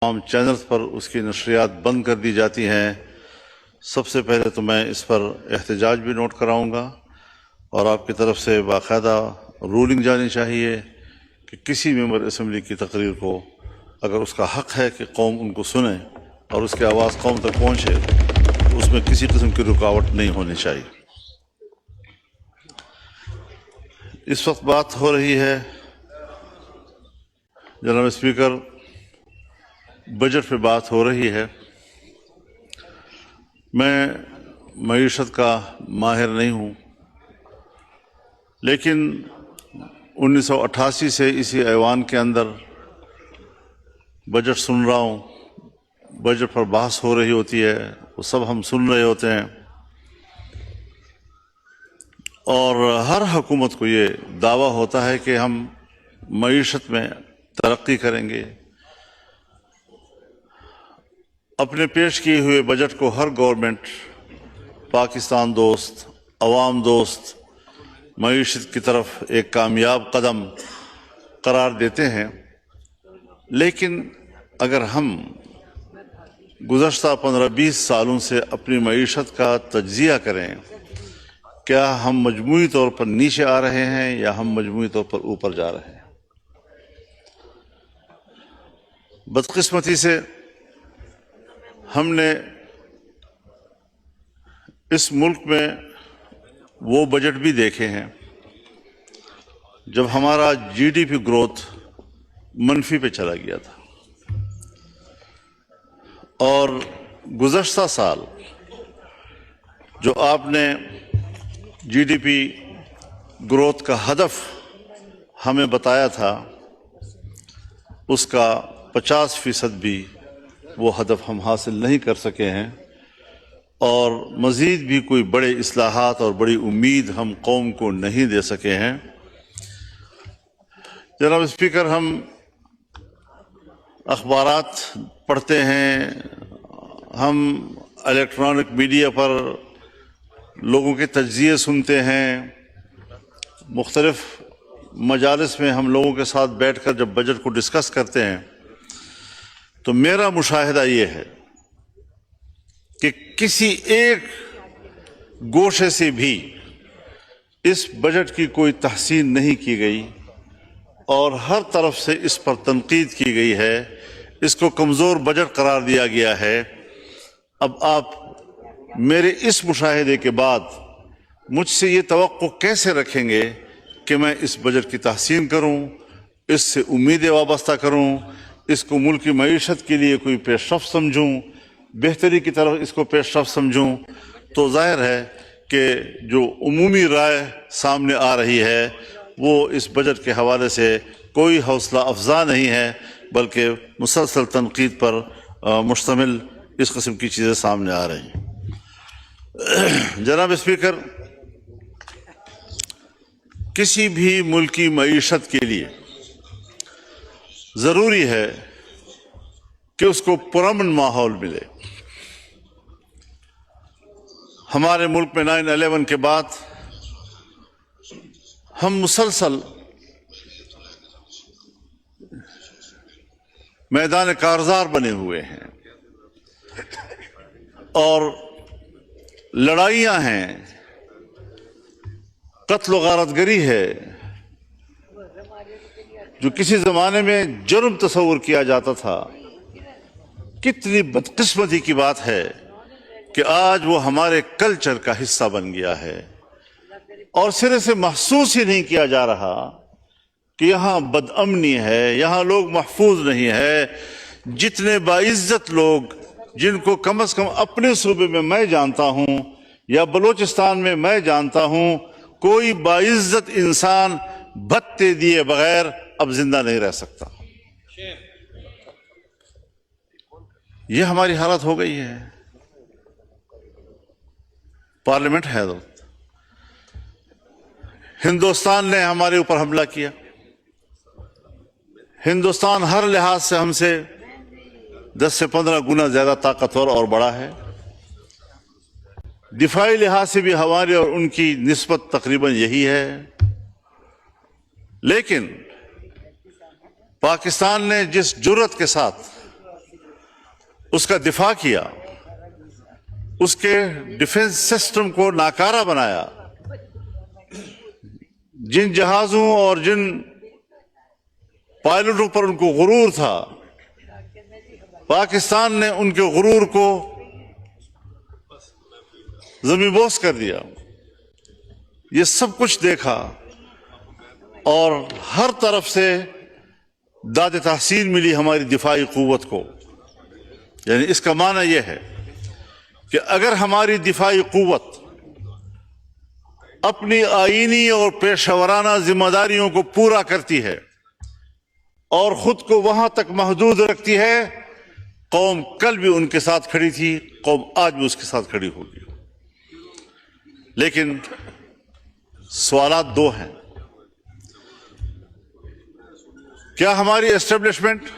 تمام چینلز پر اس کی نشریات بند کر دی جاتی ہیں۔ سب سے پہلے تو میں اس پر احتجاج بھی نوٹ کراؤں گا اور آپ کی طرف سے باقاعدہ رولنگ جانی چاہیے کہ کسی ممبر اسمبلی کی تقریر کو اگر اس کا حق ہے کہ قوم ان کو سنے اور اس کی آواز قوم تک پہنچے تو اس میں کسی قسم کی رکاوٹ نہیں ہونی چاہیے۔ اس وقت بات ہو رہی ہے جناب اسپیکر، بجٹ پہ بات ہو رہی ہے۔ میں معیشت کا ماہر نہیں ہوں، لیکن 1988 سے اسی ایوان کے اندر بجٹ سن رہا ہوں، بجٹ پر بحث ہو رہی ہوتی ہے، وہ سب ہم سن رہے ہوتے ہیں، اور ہر حکومت کو یہ دعویٰ ہوتا ہے کہ ہم معیشت میں ترقی کریں گے۔ اپنے پیش کیے ہوئے بجٹ کو ہر گورنمنٹ پاکستان دوست، عوام دوست، معیشت کی طرف ایک کامیاب قدم قرار دیتے ہیں، لیکن اگر ہم گزشتہ 15-20 سالوں سے اپنی معیشت کا تجزیہ کریں، کیا ہم مجموعی طور پر نیچے آ رہے ہیں یا ہم مجموعی طور پر اوپر جا رہے ہیں؟ بدقسمتی سے ہم نے اس ملک میں وہ بجٹ بھی دیکھے ہیں جب ہمارا جی ڈی پی گروتھ منفی پہ چلا گیا تھا، اور گزشتہ سال جو آپ نے جی ڈی پی گروتھ کا ہدف ہمیں بتایا تھا، اس کا 50% بھی وہ ہدف ہم حاصل نہیں کر سکے ہیں، اور مزید بھی کوئی بڑے اصلاحات اور بڑی امید ہم قوم کو نہیں دے سکے ہیں۔ جناب اسپیکر، ہم اخبارات پڑھتے ہیں، ہم الیکٹرانک میڈیا پر لوگوں کے تجزیے سنتے ہیں، مختلف مجالس میں ہم لوگوں کے ساتھ بیٹھ کر جب بجٹ کو ڈسکس کرتے ہیں تو میرا مشاہدہ یہ ہے کہ کسی ایک گوشے سے بھی اس بجٹ کی کوئی تحسین نہیں کی گئی، اور ہر طرف سے اس پر تنقید کی گئی ہے، اس کو کمزور بجٹ قرار دیا گیا ہے۔ اب آپ میرے اس مشاہدے کے بعد مجھ سے یہ توقع کیسے رکھیں گے کہ میں اس بجٹ کی تحسین کروں، اس سے امیدیں وابستہ کروں، اس کو ملک کی معیشت کے لیے کوئی پیش رفت سمجھوں، بہتری کی طرف اس کو پیش رفت سمجھوں؟ تو ظاہر ہے کہ جو عمومی رائے سامنے آ رہی ہے وہ اس بجٹ کے حوالے سے کوئی حوصلہ افزا نہیں ہے، بلکہ مسلسل تنقید پر مشتمل اس قسم کی چیزیں سامنے آ رہی ہیں۔ جناب اسپیکر، کسی بھی ملک کی معیشت کے لیے ضروری ہے کہ اس کو پرامن ماحول ملے۔ ہمارے ملک میں 9/11 کے بعد ہم مسلسل میدان کارزار بنے ہوئے ہیں، اور لڑائیاں ہیں، قتل و غارت گری ہے، جو کسی زمانے میں جرم تصور کیا جاتا تھا۔ کتنی بدقسمتی کی بات ہے کہ آج وہ ہمارے کلچر کا حصہ بن گیا ہے، اور سرے سے محسوس ہی نہیں کیا جا رہا کہ یہاں بد امنی ہے، یہاں لوگ محفوظ نہیں ہے۔ جتنے باعزت لوگ جن کو کم از کم اپنے صوبے میں میں جانتا ہوں یا بلوچستان میں میں جانتا ہوں، کوئی باعزت انسان بھتے دیے بغیر اب زندہ نہیں رہ سکتا۔ یہ ہماری حالت ہو گئی ہے۔ پارلیمنٹ ہے، ہندوستان نے ہمارے اوپر حملہ کیا۔ ہندوستان ہر لحاظ سے ہم سے 10 سے 15 گنا زیادہ طاقتور اور بڑا ہے۔ دفاعی لحاظ سے بھی ہماری اور ان کی نسبت تقریباً یہی ہے، لیکن پاکستان نے جس جرأت کے ساتھ اس کا دفاع کیا، اس کے ڈیفنس سسٹم کو ناکارہ بنایا، جن جہازوں اور جن پائلٹوں پر ان کو غرور تھا، پاکستان نے ان کے غرور کو زمین بوس کر دیا۔ یہ سب کچھ دیکھا اور ہر طرف سے داد تحسین ملی ہماری دفاعی قوت کو۔ یعنی اس کا معنی یہ ہے کہ اگر ہماری دفاعی قوت اپنی آئینی اور پیشہ ورانہ ذمہ داریوں کو پورا کرتی ہے اور خود کو وہاں تک محدود رکھتی ہے، قوم کل بھی ان کے ساتھ کھڑی تھی، قوم آج بھی اس کے ساتھ کھڑی ہوگی۔ لیکن سوالات دو ہیں: کیا ہماری اسٹیبلشمنٹ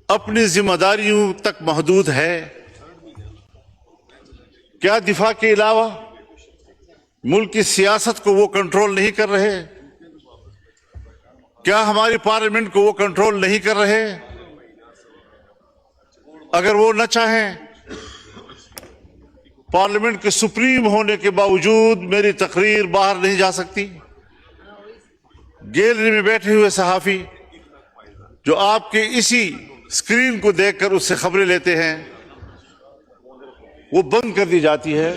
اپنی ذمہ داریوں تک محدود ہے؟ کیا دفاع کے علاوہ ملک کی سیاست کو وہ کنٹرول نہیں کر رہے؟ کیا ہماری پارلیمنٹ کو وہ کنٹرول نہیں کر رہے؟ اگر وہ نہ چاہیں، پارلیمنٹ کے سپریم ہونے کے باوجود میری تقریر باہر نہیں جا سکتی۔ گیلری میں بیٹھے ہوئے صحافی جو آپ کے اسی اسکرین کو دیکھ کر اس سے خبریں لیتے ہیں، وہ بند کر دی جاتی ہے۔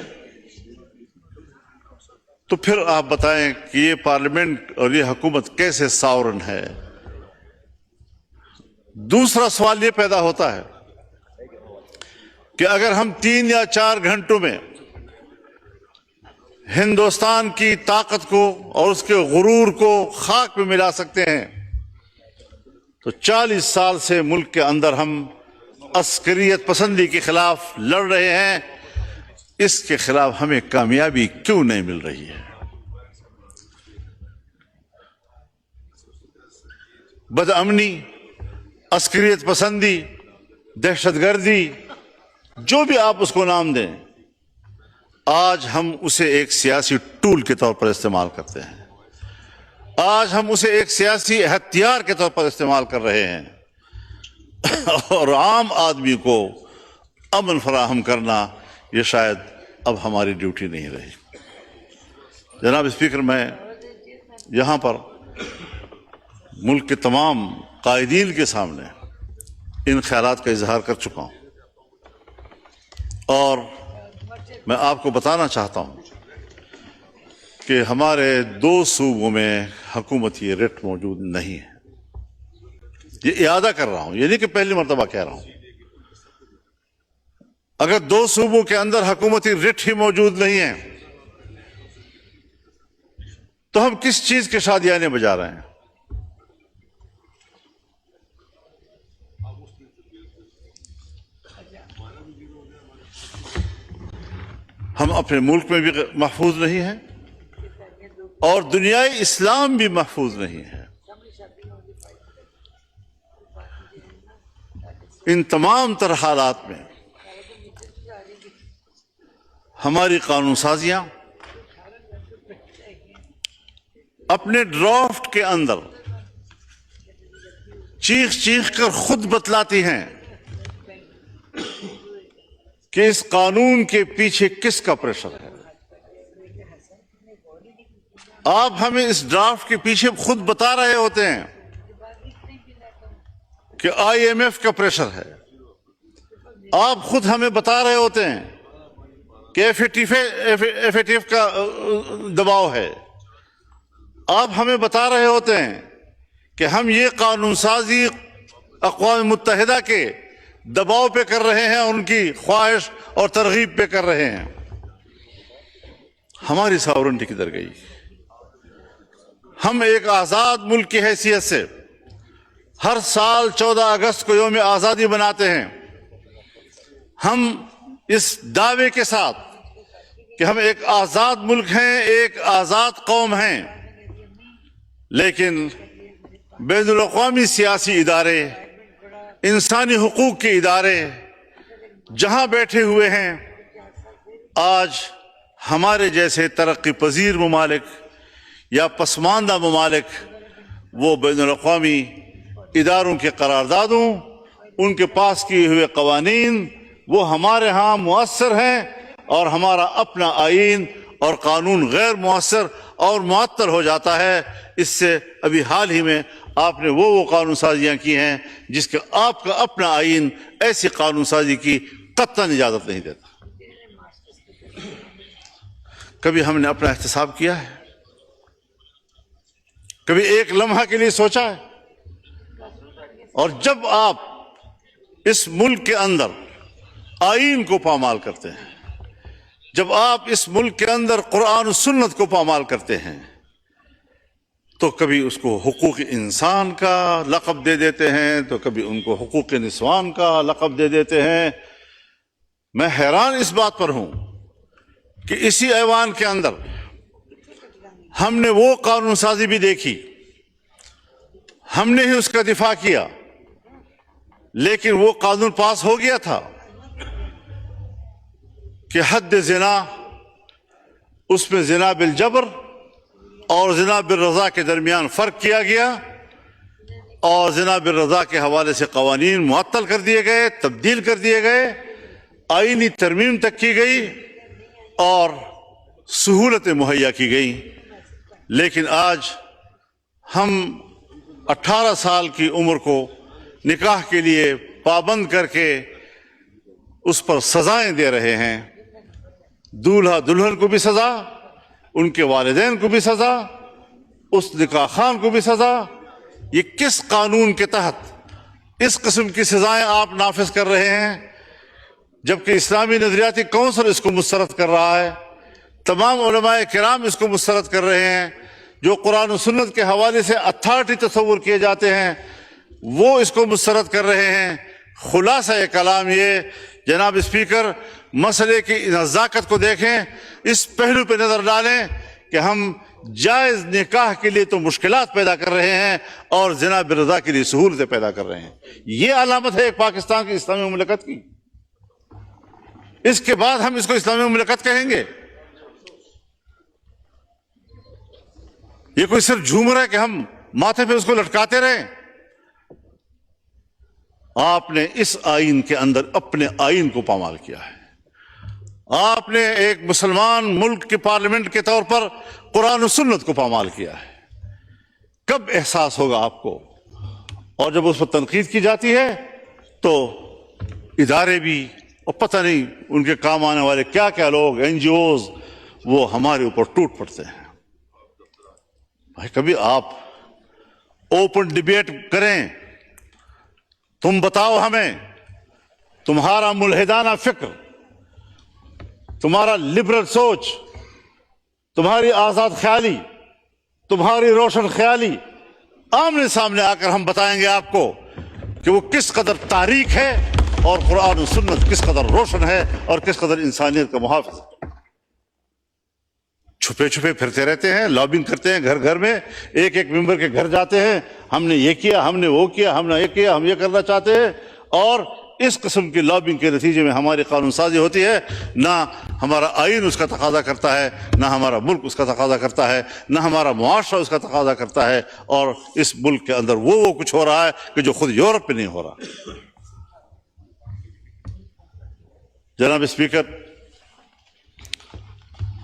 تو پھر آپ بتائیں کہ یہ پارلیمنٹ اور یہ حکومت کیسے ساورن ہے؟ دوسرا سوال یہ پیدا ہوتا ہے کہ اگر ہم 3 یا 4 گھنٹوں میں ہندوستان کی طاقت کو اور اس کے غرور کو خاک میں ملا سکتے ہیں، تو 40 سال سے ملک کے اندر ہم عسکریت پسندی کے خلاف لڑ رہے ہیں، اس کے خلاف ہمیں کامیابی کیوں نہیں مل رہی ہے؟ بدامنی، عسکریت پسندی، دہشت گردی، جو بھی آپ اس کو نام دیں، آج ہم اسے ایک سیاسی ٹول کے طور پر استعمال کرتے ہیں، آج ہم اسے ایک سیاسی ہتھیار کے طور پر استعمال کر رہے ہیں، اور عام آدمی کو امن فراہم کرنا یہ شاید اب ہماری ڈیوٹی نہیں رہی۔ جناب اسپیکر، میں یہاں پر ملک کے تمام قائدین کے سامنے ان خیالات کا اظہار کر چکا ہوں، اور میں آپ کو بتانا چاہتا ہوں کہ ہمارے 2 صوبوں میں حکومتی رٹ موجود نہیں ہے۔ یہ اعادہ کر رہا ہوں، یہ نہیں کہ پہلی مرتبہ کہہ رہا ہوں۔ اگر 2 صوبوں کے اندر حکومتی رٹ ہی موجود نہیں ہے تو ہم کس چیز کے شادیانے بجا رہے ہیں؟ ہم اپنے ملک میں بھی محفوظ نہیں ہیں اور دنیائے اسلام بھی محفوظ نہیں ہے۔ ان تمام تر حالات میں ہماری قانون سازیاں اپنے ڈرافٹ کے اندر چیخ چیخ کر خود بتلاتی ہیں کہ اس قانون کے پیچھے کس کا پریشر ہے۔ آپ ہمیں اس ڈرافٹ کے پیچھے خود بتا رہے ہوتے ہیں کہ IMF کا پریشر ہے، آپ خود ہمیں بتا رہے ہوتے ہیں کہ FATF کا دباؤ ہے، آپ ہمیں بتا رہے ہوتے ہیں کہ ہم یہ قانون سازی اقوام متحدہ کے دباؤ پہ کر رہے ہیں، ان کی خواہش اور ترغیب پہ کر رہے ہیں۔ ہماری ساورنٹی کدھر گئی؟ ہم ایک آزاد ملک کی حیثیت سے ہر سال 14 اگست کو یوم آزادی مناتے ہیں، ہم اس دعوے کے ساتھ کہ ہم ایک آزاد ملک ہیں، ایک آزاد قوم ہیں، لیکن بین الاقوامی سیاسی ادارے، انسانی حقوق کے ادارے جہاں بیٹھے ہوئے ہیں، آج ہمارے جیسے ترقی پذیر ممالک یا پسماندہ ممالک وہ بین الاقوامی اداروں کے قراردادوں ان کے پاس کیے ہوئے قوانین وہ ہمارے ہاں مؤثر ہیں، اور ہمارا اپنا آئین اور قانون غیر مؤثر اور معطل ہو جاتا ہے۔ اس سے ابھی حال ہی میں آپ نے وہ قانون سازیاں کی ہیں جس کے آپ کا اپنا آئین ایسی قانون سازی کی قطعاً اجازت نہیں دیتا۔ کبھی ہم نے اپنا احتساب کیا ہے؟ کبھی ایک لمحہ کے لیے سوچا ہے؟ اور جب آپ اس ملک کے اندر آئین کو پامال کرتے ہیں، جب آپ اس ملک کے اندر قرآن و سنت کو پامال کرتے ہیں، تو کبھی اس کو حقوق انسان کا لقب دے دیتے ہیں، تو کبھی ان کو حقوق نسوان کا لقب دے دیتے ہیں۔ میں حیران اس بات پر ہوں کہ اسی ایوان کے اندر ہم نے وہ قانون سازی بھی دیکھی، ہم نے ہی اس کا دفاع کیا، لیکن وہ قانون پاس ہو گیا تھا کہ حد زنا، اس میں زنا بالجبر اور زنا بالرضا کے درمیان فرق کیا گیا، اور زنا بالرضا کے حوالے سے قوانین معطل کر دیے گئے، تبدیل کر دیے گئے، آئینی ترمیم تک کی گئی اور سہولتیں مہیا کی گئیں۔ لیکن آج ہم 18 سال کی عمر کو نکاح کے لیے پابند کر کے اس پر سزائیں دے رہے ہیں۔ دولہا دلہن کو بھی سزا، ان کے والدین کو بھی سزا، اس نکاح خان کو بھی سزا۔ یہ کس قانون کے تحت اس قسم کی سزائیں آپ نافذ کر رہے ہیں؟ جبکہ اسلامی نظریاتی کونسل اس کو مسترد کر رہا ہے، تمام علماء کرام اس کو مسترد کر رہے ہیں، جو قرآن و سنت کے حوالے سے اتھارٹی تصور کیے جاتے ہیں وہ اس کو مسترد کر رہے ہیں۔ خلاصہ کلام یہ جناب اسپیکر، مسئلے کی نزاکت کو دیکھیں، اس پہلو پہ نظر ڈالیں کہ ہم جائز نکاح کے لیے تو مشکلات پیدا کر رہے ہیں اور زنا بالرضا کے لیے سہولتیں پیدا کر رہے ہیں۔ یہ علامت ہے ایک پاکستان کی اسلامی مملکت کی۔ اس کے بعد ہم اس کو اسلامی مملکت کہیں گے؟ یہ کوئی صرف جھومر ہے کہ ہم ماتھے پہ اس کو لٹکاتے رہیں؟ آپ نے اس آئین کے اندر اپنے آئین کو پامال کیا ہے۔ آپ نے ایک مسلمان ملک کے پارلیمنٹ کے طور پر قرآن و سنت کو پامال کیا ہے۔ کب احساس ہوگا آپ کو؟ اور جب اس پر تنقید کی جاتی ہے تو ادارے بھی، اور پتہ نہیں ان کے کام آنے والے کیا کیا لوگ، این جی اوز، وہ ہمارے اوپر ٹوٹ پڑتے ہیں۔ بھائی کبھی آپ اوپن ڈیبیٹ کریں، تم بتاؤ ہمیں تمہارا ملحدانہ فکر، تمہارا لبرل سوچ، تمہاری آزاد خیالی، تمہاری روشن خیالی، آمنے سامنے آ کر ہم بتائیں گے آپ کو کہ وہ کس قدر تاریک ہے اور قرآن و سنت کس قدر روشن ہے اور کس قدر انسانیت کا محافظ ہے۔ چھپے چھپے پھرتے رہتے ہیں، لابنگ کرتے ہیں گھر گھر میں، ایک ایک ممبر کے گھر جاتے ہیں، ہم نے یہ کیا، ہم نے وہ کیا، ہم نے یہ کیا، ہم یہ کرنا چاہتے ہیں، اور اس قسم کی لابنگ کے نتیجے میں ہماری قانون سازی ہوتی ہے۔ نہ ہمارا آئین اس کا تقاضا کرتا ہے، نہ ہمارا ملک اس کا تقاضا کرتا ہے، نہ ہمارا معاشرہ اس کا تقاضا کرتا ہے، اور اس ملک کے اندر وہ کچھ ہو رہا ہے کہ جو خود یورپ میں نہیں ہو رہا۔ جناب اسپیکر،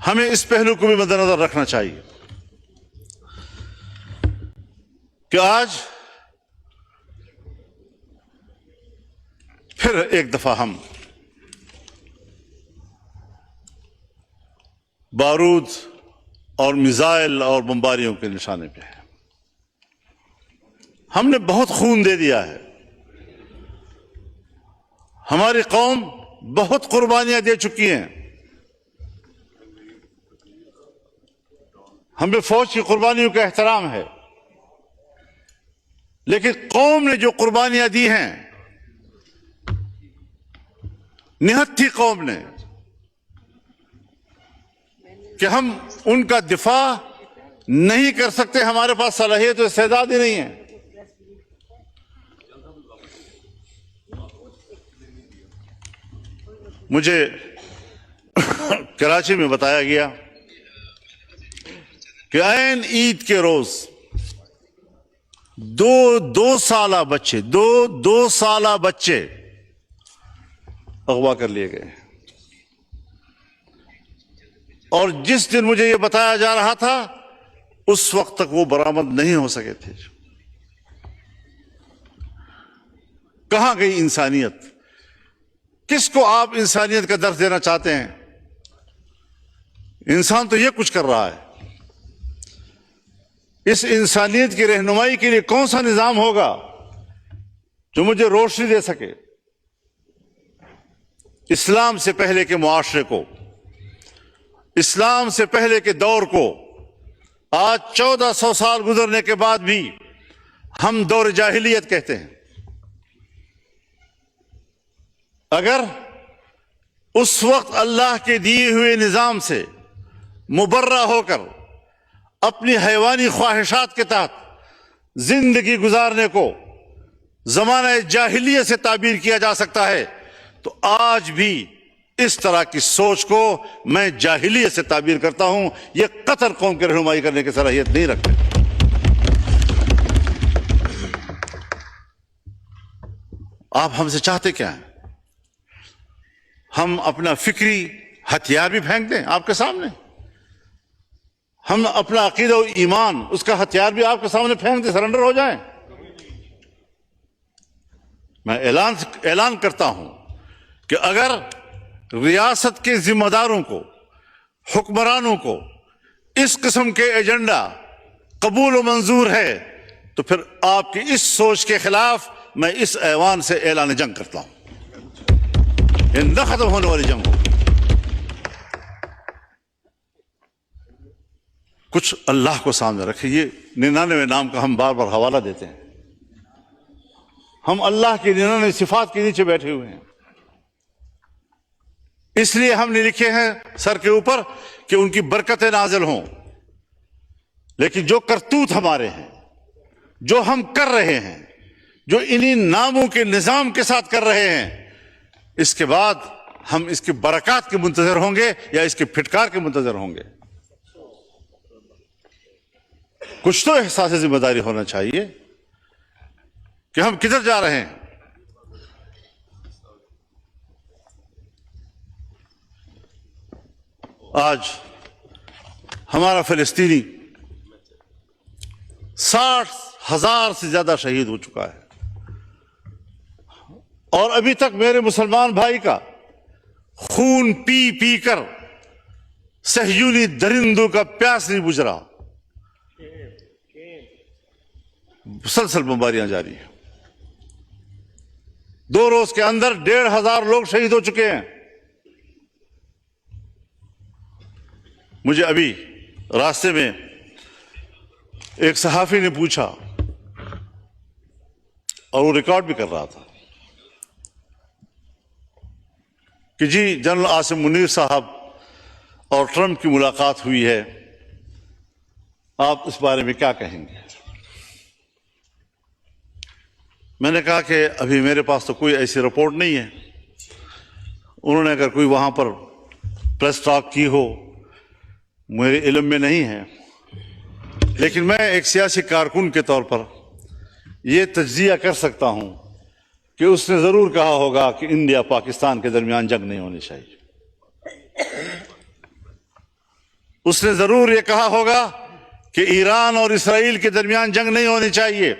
ہمیں اس پہلو کو بھی مد نظر رکھنا چاہیے کہ آج پھر ایک دفعہ ہم بارود اور میزائل اور بمباریوں کے نشانے پہ ہیں۔ ہم نے بہت خون دے دیا ہے، ہماری قوم بہت قربانیاں دے چکی ہیں، ہمیں فوج کی قربانیوں کا احترام ہے، لیکن قوم نے جو قربانیاں دی ہیں، نہت تھی قوم نے کہ ہم ان کا دفاع نہیں کر سکتے، ہمارے پاس صلاحیت و استعداد ہی نہیں ہے۔ مجھے کراچی میں بتایا گیا کہ عین عید کے روز دو سالہ بچے دو سالہ بچے اغوا کر لیے گئے، اور جس دن مجھے یہ بتایا جا رہا تھا اس وقت تک وہ برآمد نہیں ہو سکے تھے۔ کہاں گئی انسانیت؟ کس کو آپ انسانیت کا درس دینا چاہتے ہیں؟ انسان تو یہ کچھ کر رہا ہے، اس انسانیت کی رہنمائی کے لیے کون سا نظام ہوگا جو مجھے روشنی دے سکے اسلام سے پہلے کے معاشرے کو، اسلام سے پہلے کے دور کو؟ آج 1400 سال گزرنے کے بعد بھی ہم دور جاہلیت کہتے ہیں۔ اگر اس وقت اللہ کے دیے ہوئے نظام سے مبرہ ہو کر اپنی حیوانی خواہشات کے تحت زندگی گزارنے کو زمانہ جاہلیت سے تعبیر کیا جا سکتا ہے، تو آج بھی اس طرح کی سوچ کو میں جاہلیت سے تعبیر کرتا ہوں۔ یہ قطر قوم کی رہنمائی کرنے کی صلاحیت نہیں رکھتے۔ آپ ہم سے چاہتے کیا ہیں؟ ہم اپنا فکری ہتھیار بھی پھینک دیں آپ کے سامنے؟ ہم اپنا عقیدہ و ایمان، اس کا ہتھیار بھی آپ کے سامنے پھینک دیں، سرنڈر ہو جائیں؟ میں اعلان کرتا ہوں کہ اگر ریاست کے ذمہ داروں کو، حکمرانوں کو اس قسم کے ایجنڈا قبول و منظور ہے تو پھر آپ کی اس سوچ کے خلاف میں اس ایوان سے اعلان جنگ کرتا ہوں۔ یہ نہ ختم ہونے والی جنگ ہو۔ کچھ اللہ کو سامنے رکھے۔ یہ 99 نام کا ہم بار بار حوالہ دیتے ہیں، ہم اللہ کی 99 صفات کے نیچے بیٹھے ہوئے ہیں، اس لیے ہم نے لکھے ہیں سر کے اوپر کہ ان کی برکتیں نازل ہوں۔ لیکن جو کرتوت ہمارے ہیں، جو ہم کر رہے ہیں، جو انہی ناموں کے نظام کے ساتھ کر رہے ہیں، اس کے بعد ہم اس کی برکات کے منتظر ہوں گے یا اس کے پھٹکار کے منتظر ہوں گے؟ کچھ تو احساس ذمہ داری ہونا چاہیے کہ ہم کدھر جا رہے ہیں۔ آج ہمارا فلسطینی 60,000 سے زیادہ شہید ہو چکا ہے، اور ابھی تک میرے مسلمان بھائی کا خون پی پی کر صہیونی درندوں کا پیاس نہیں بجھ رہا۔ مسلسل بمباریاں جاری ہیں۔ 2 روز کے اندر 1,500 لوگ شہید ہو چکے ہیں۔ مجھے ابھی راستے میں ایک صحافی نے پوچھا، اور وہ ریکارڈ بھی کر رہا تھا، کہ جی جنرل عاصم منیر صاحب اور ٹرمپ کی ملاقات ہوئی ہے، آپ اس بارے میں کیا کہیں گے؟ میں نے کہا کہ ابھی میرے پاس تو کوئی ایسی رپورٹ نہیں ہے، انہوں نے اگر کوئی وہاں پر پریس ٹاک کی ہو میرے علم میں نہیں ہے، لیکن میں ایک سیاسی کارکن کے طور پر یہ تجزیہ کر سکتا ہوں کہ اس نے ضرور کہا ہوگا کہ انڈیا پاکستان کے درمیان جنگ نہیں ہونی چاہیے۔ اس نے ضرور یہ کہا ہوگا کہ ایران اور اسرائیل کے درمیان جنگ نہیں ہونی چاہیے،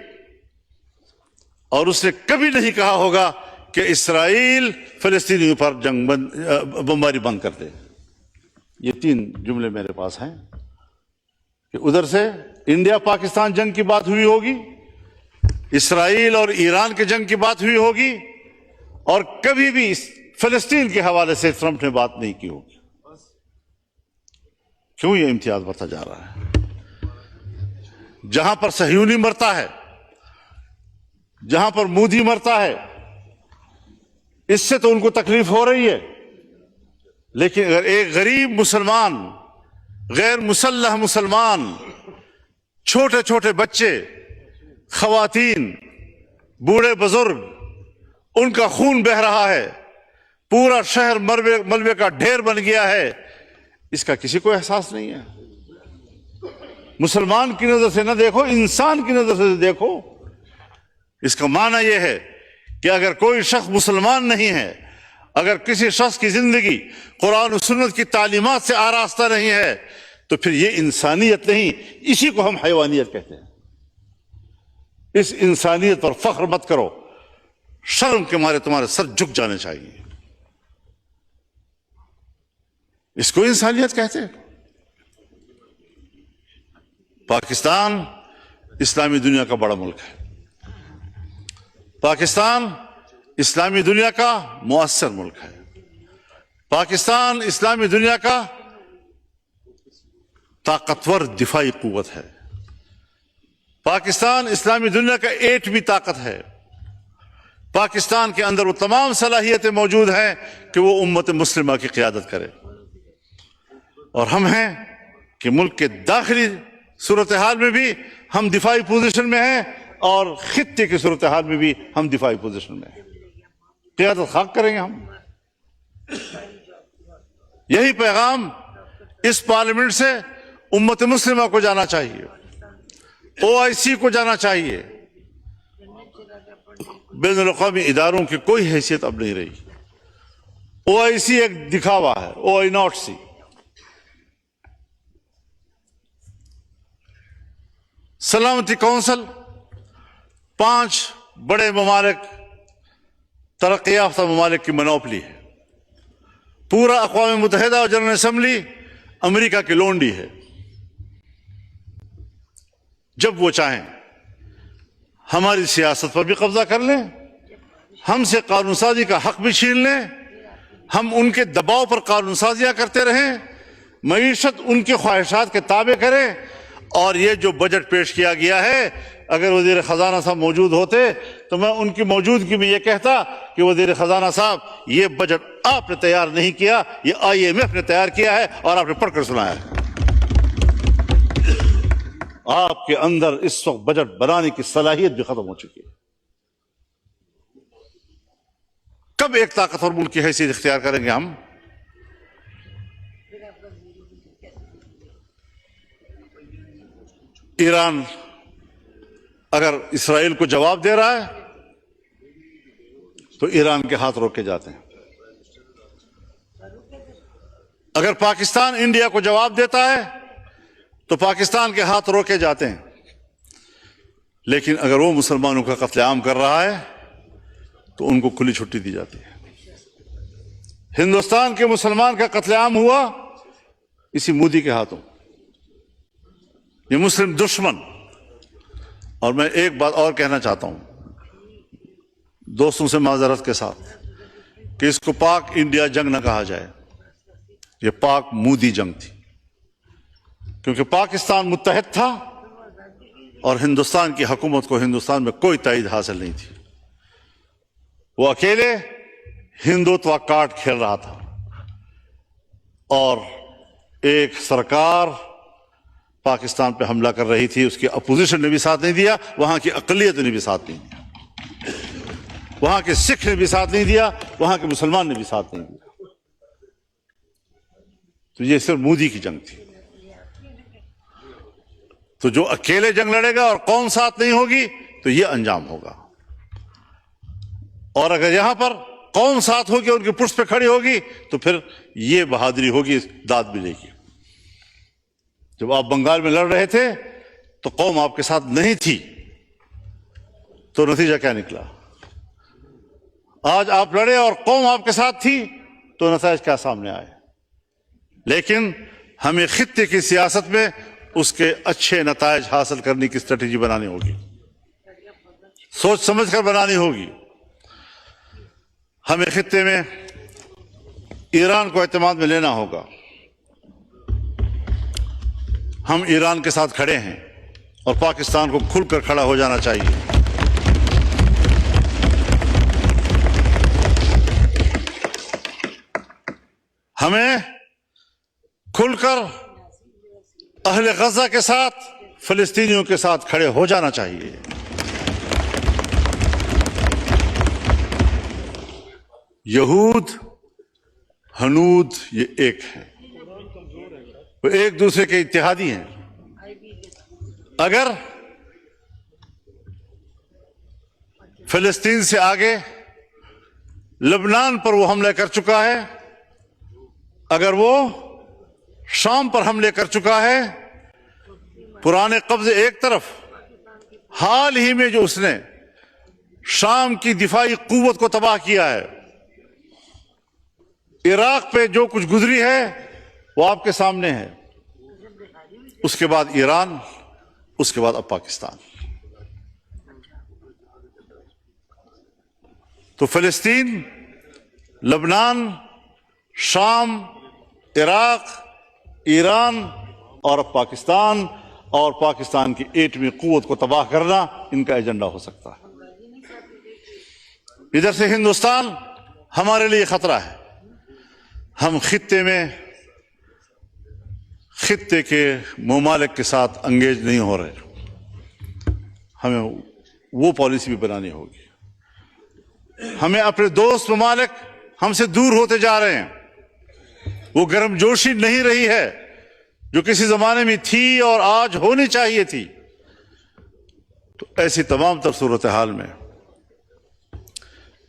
اور اس نے کبھی نہیں کہا ہوگا کہ اسرائیل فلسطینیوں پر بمباری بند کر دے۔ یہ 3 جملے میرے پاس ہیں کہ ادھر سے انڈیا پاکستان جنگ کی بات ہوئی ہوگی، اسرائیل اور ایران کے جنگ کی بات ہوئی ہوگی، اور کبھی بھی فلسطین کے حوالے سے ٹرمپ نے بات نہیں کی ہوگی۔ کیوں یہ امتیاز بڑھتا جا رہا ہے؟ جہاں پر صہیونی مرتا ہے، جہاں پر مودی مرتا ہے، اس سے تو ان کو تکلیف ہو رہی ہے، لیکن اگر ایک غریب مسلمان، غیر مسلح مسلمان، چھوٹے چھوٹے بچے، خواتین، بوڑھے بزرگ، ان کا خون بہہ رہا ہے، پورا شہر ملبے کا ڈھیر بن گیا ہے، اس کا کسی کو احساس نہیں ہے؟ مسلمان کی نظر سے نہ دیکھو، انسان کی نظر سے دیکھو۔ اس کا معنی یہ ہے کہ اگر کوئی شخص مسلمان نہیں ہے، اگر کسی شخص کی زندگی قرآن و سنت کی تعلیمات سے آراستہ نہیں ہے، تو پھر یہ انسانیت نہیں، اسی کو ہم حیوانیت کہتے ہیں۔ اس انسانیت پر فخر مت کرو، شرم کے مارے تمہارے سر جھک جانے چاہیے۔ اس کو انسانیت کہتے ہیں۔ پاکستان اسلامی دنیا کا بڑا ملک ہے، پاکستان اسلامی دنیا کا مؤثر ملک ہے، پاکستان اسلامی دنیا کا طاقتور دفاعی قوت ہے، پاکستان اسلامی دنیا کا ایٹمی طاقت ہے، پاکستان کے اندر وہ تمام صلاحیتیں موجود ہیں کہ وہ امت مسلمہ کی قیادت کرے۔ اور ہم ہیں کہ ملک کے داخلی صورتحال میں بھی ہم دفاعی پوزیشن میں ہیں، اور خطے کی صورتحال میں بھی ہم دفاعی پوزیشن میں ہیں۔ قیادت خاک کریں گے ہم۔ یہی پیغام اس پارلیمنٹ سے امت مسلمہ کو جانا چاہیے، OIC کو جانا چاہیے۔ بین الاقوامی اداروں کی کوئی حیثیت اب نہیں رہی۔ OIC ایک دکھاوا ہے، OIC۔ سلامتی کونسل 5 بڑے ممالک، ترقی یافتہ ممالک کی منوپلی ہے۔ پورا اقوام متحدہ اور جنرل اسمبلی امریکہ کی لونڈی ہے۔ جب وہ چاہیں ہماری سیاست پر بھی قبضہ کر لیں، ہم سے قانون سازی کا حق بھی چھین لیں، ہم ان کے دباؤ پر قانون سازیاں کرتے رہیں، معیشت ان کی خواہشات کے تابع کریں۔ اور یہ جو بجٹ پیش کیا گیا ہے، اگر وزیر خزانہ صاحب موجود ہوتے تو میں ان کی موجودگی میں یہ کہتا کہ وزیر خزانہ صاحب، یہ بجٹ آپ نے تیار نہیں کیا، یہ IMF نے تیار کیا ہے اور آپ نے پڑھ کر سنایا ہے۔ آپ کے اندر اس وقت بجٹ بنانے کی صلاحیت بھی ختم ہو چکی ہے۔ کب ایک طاقتور ملک کی حیثیت اختیار کریں گے ہم؟ ایران اگر اسرائیل کو جواب دے رہا ہے تو ایران کے ہاتھ روکے جاتے ہیں۔ اگر پاکستان انڈیا کو جواب دیتا ہے تو پاکستان کے ہاتھ روکے جاتے ہیں۔ لیکن اگر وہ مسلمانوں کا قتل عام کر رہا ہے تو ان کو کھلی چھٹی دی جاتی ہے۔ ہندوستان کے مسلمان کا قتل عام ہوا اسی مودی کے ہاتھوں۔ یہ مسلم دشمن۔ اور میں ایک بات اور کہنا چاہتا ہوں دوستوں سے معذرت کے ساتھ، کہ اس کو پاک انڈیا جنگ نہ کہا جائے، یہ پاک مودی جنگ تھی، کیونکہ پاکستان متحد تھا اور ہندوستان کی حکومت کو ہندوستان میں کوئی تائید حاصل نہیں تھی۔ وہ اکیلے ہندوتوا کارڈ کھیل رہا تھا، اور ایک سرکار پاکستان پہ حملہ کر رہی تھی، اس کی اپوزیشن نے بھی ساتھ نہیں دیا، وہاں کی اقلیت نے بھی ساتھ نہیں دیا، وہاں کے سکھ نے بھی ساتھ نہیں دیا، وہاں کے مسلمان نے بھی ساتھ نہیں دیا۔ تو یہ صرف مودی کی جنگ تھی۔ تو جو اکیلے جنگ لڑے گا اور قوم ساتھ نہیں ہوگی تو یہ انجام ہوگا، اور اگر یہاں پر قوم ساتھ ہوگی، ان کی پشت پہ کھڑی ہوگی، تو پھر یہ بہادری ہوگی، داد ملے گی۔ جب آپ بنگال میں لڑ رہے تھے تو قوم آپ کے ساتھ نہیں تھی، تو نتیجہ کیا نکلا؟ آج آپ لڑے اور قوم آپ کے ساتھ تھی تو نتائج کیا سامنے آئے؟ لیکن ہمیں خطے کی سیاست میں اس کے اچھے نتائج حاصل کرنے کی اسٹریٹجی بنانی ہوگی، سوچ سمجھ کر بنانی ہوگی۔ ہمیں خطے میں ایران کو اعتماد میں لینا ہوگا۔ ہم ایران کے ساتھ کھڑے ہیں اور پاکستان کو کھل کر کھڑا ہو جانا چاہیے۔ ہمیں کھل کر اہل غزہ کے ساتھ، فلسطینیوں کے ساتھ کھڑے ہو جانا چاہیے۔ یہود ہنود یہ ایک ہے، وہ ایک دوسرے کے اتحادی ہیں۔ فلسطین سے آگے لبنان پر وہ حملے کر چکا ہے، اگر وہ شام پر حملے کر چکا ہے، پرانے قبضے ایک طرف، حال ہی میں جو اس نے شام کی دفاعی قوت کو تباہ کیا ہے، عراق پہ جو کچھ گزری ہے وہ آپ کے سامنے ہے، اس کے بعد ایران، اس کے بعد اب پاکستان۔ تو فلسطین، لبنان، شام، عراق، ایران اور اب پاکستان، اور پاکستان کی ایٹمی قوت کو تباہ کرنا ان کا ایجنڈا ہو سکتا ہے۔ ادھر سے ہندوستان ہمارے لیے خطرہ ہے۔ ہم خطے کے ممالک کے ساتھ انگیج نہیں ہو رہے، ہمیں وہ پالیسی بھی بنانی ہوگی۔ ہمیں اپنے دوست ممالک ہم سے دور ہوتے جا رہے ہیں، وہ گرم جوشی نہیں رہی ہے جو کسی زمانے میں تھی اور آج ہونی چاہیے تھی۔ تو ایسی تمام تر صورتحال میں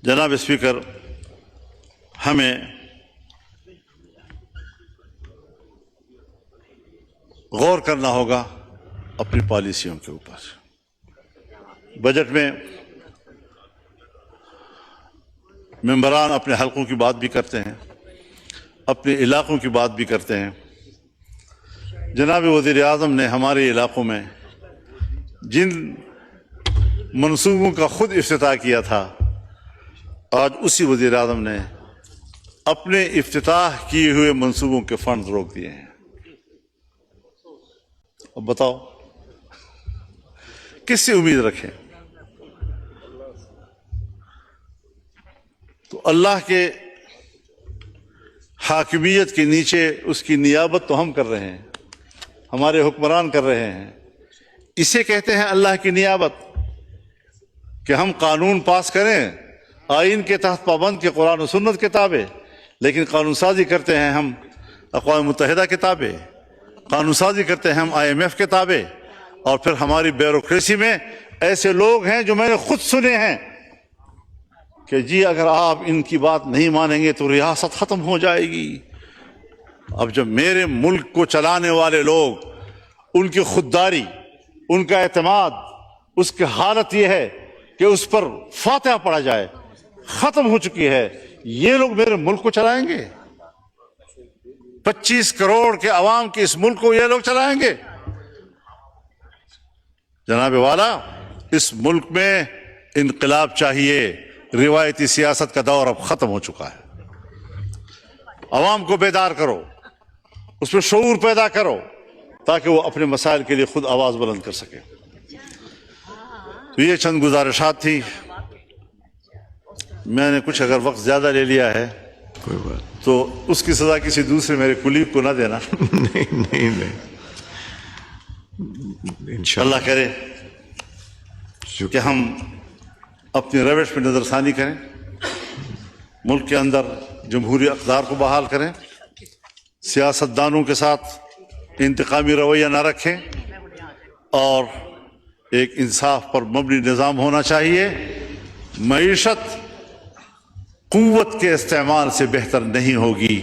جناب اسپیکر، ہمیں غور کرنا ہوگا اپنی پالیسیوں کے اوپر۔ بجٹ میں ممبران اپنے حلقوں کی بات بھی کرتے ہیں، اپنے علاقوں کی بات بھی کرتے ہیں۔ جناب وزیر اعظم نے ہمارے علاقوں میں جن منصوبوں کا خود افتتاح کیا تھا، آج اسی وزیر اعظم نے اپنے افتتاح کیے ہوئے منصوبوں کے فنڈ روک دیے ہیں۔ اب بتاؤ کس سے امید رکھیں؟ تو اللہ کے حاکمیت کے نیچے اس کی نیابت تو ہم کر رہے ہیں، ہمارے حکمران کر رہے ہیں۔ اسے کہتے ہیں اللہ کی نیابت، کہ ہم قانون پاس کریں آئین کے تحت پابند کے قرآن و سنت کے تابع، لیکن قانون سازی کرتے ہیں ہم اقوام متحدہ کے تابع، قانون سازی کرتے ہیں ہم IMF کے تابع، اور پھر ہماری بیوروکریسی میں ایسے لوگ ہیں جو میں نے خود سنے ہیں کہ جی اگر آپ ان کی بات نہیں مانیں گے تو ریاست ختم ہو جائے گی۔ اب جب میرے ملک کو چلانے والے لوگ، ان کی خودداری، ان کا اعتماد، اس کی حالت یہ ہے کہ اس پر فاتحہ پڑھا جائے، ختم ہو چکی ہے، یہ لوگ میرے ملک کو چلائیں گے؟ 25 کروڑ کے عوام کے اس ملک کو یہ لوگ چلائیں گے؟ جناب والا، اس ملک میں انقلاب چاہیے۔ روایتی سیاست کا دور اب ختم ہو چکا ہے۔ عوام کو بیدار کرو، اس میں شعور پیدا کرو، تاکہ وہ اپنے مسائل کے لیے خود آواز بلند کر سکے۔ تو یہ چند گزارشات تھی۔ میں نے کچھ اگر وقت زیادہ لے لیا ہے تو اس کی سزا کسی دوسرے میرے کلیگ کو نہ دینا۔ نہیں انشاءاللہ اللہ کرے کہ ہم اپنی روش پہ نظر ثانی کریں، ملک کے اندر جمہوری اقدار کو بحال کریں، سیاستدانوں کے ساتھ انتقامی رویہ نہ رکھیں، اور ایک انصاف پر مبنی نظام ہونا چاہیے۔ معیشت قوت کے استعمال سے بہتر نہیں ہوگی،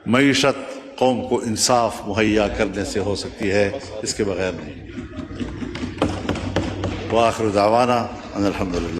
معیشت قوم کو انصاف مہیا کرنے سے ہو سکتی ہے، اس کے بغیر نہیں۔ وآخر دعوانا ان الحمدللہ۔